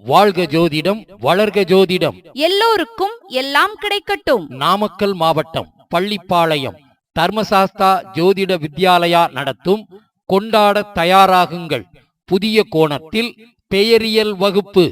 வாழ்க ஜோதிடம், வளர்க ஜோதிடம். எல்லோருக்கும் எல்லாம் கிடைக்கட்டும். நாமக்கல் மாவட்டம் பள்ளிப்பாளையம் தர்மசாஸ்தா ஜோதிட வித்யாலயா நடத்தும் கொண்டாட தயாராகுங்கள் புதிய கோணத்தில் பெயரியல் வகுப்பு.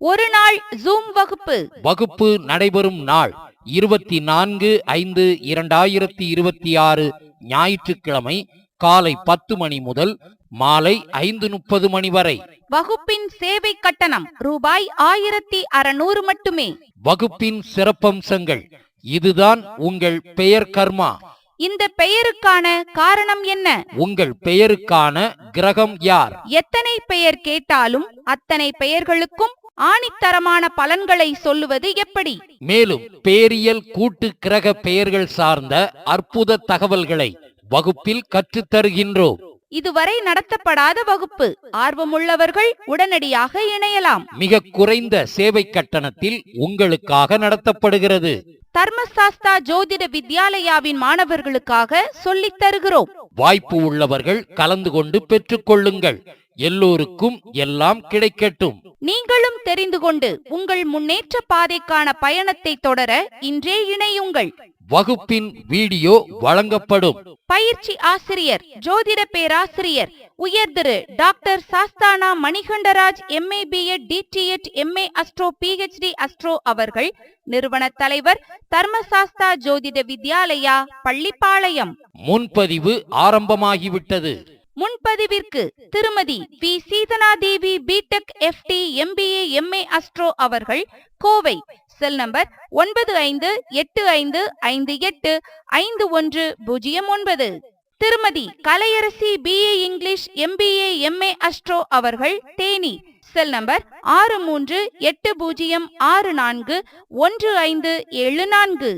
ஒரு நாள் ஜூம் வகுப்பு. வகுப்பு நடைபெறும் நாள் 24/5/2026 ஞாயிற்றுக்கிழமை காலை 10 மணி முதல் மாலை 5:30 மணி வரை. வகுப்பின் சேவை கட்டணம் ரூபாய் 1600 மட்டுமே. வகுப்பின் சிறப்பம்சங்கள்: இதுதான் உங்கள் பெயர் கர்மா. இந்த பெயருக்கான காரணம் என்ன? உங்கள் பெயருக்கான கிரகம் யார்? எத்தனை பெயர் கேட்டாலும் அத்தனை பெயர்களுக்கும் ஆணித்தரமான பலன்களை சொல்லுவது எப்படி? மேலும் பேரியல் கூட்டு கிரக பெயர்கள் சார்ந்த அற்புத தகவல்களை வகுப்பில் கற்றுத் தருகின்றோம். இதுவரை நடத்தப்படாத வகுப்பு. ஆர்வமுள்ளவர்கள் உடனடியாக இணையலாம். மிக குறைந்த சேவை கட்டணத்தில் உங்களுக்காக நடத்தப்படுகிறது. தர்மசாஸ்தா ஜோதிட வித்யாலயாவின் மாணவர்களுக்காக சொல்லித் தருகிறோம். வாய்ப்பு உள்ளவர்கள் கலந்து கொண்டு பெற்றுக் கொள்ளுங்கள். எல்லோருக்கும் எல்லாம் கிடைக்கட்டும். நீங்களும் தெரிந்து கொண்டு உங்கள் முன்னேற்ற பாதைக்கான பயணத்தை தொடர இன்றே இணையுங்கள். வகுப்பின் வீடியோ வழங்கப்படும். பயிற்சி ஆசிரியர் ஜோதிட பேராசிரியர் உயர் திரு டாக்டர் சாஸ்தானா Manikandaraj MA BEd DTEd MA astro PhD astro அவர்கள். நிறுவன தலைவர் தர்மசாஸ்தா ஜோதிட வித்யாலயா பள்ளிப்பாளையம். முன்பதிவு ஆரம்பமாகிவிட்டது. முன்பதிவிற்கு திருமதி V Seethanadevi BTech FT MBA MA astro அவர்கள், கோவை. Cell number 9585858109. திருமதி Kalaiyarasi BA English MBA MA astro அவர்கள், தேனி. Cell number 6380641574.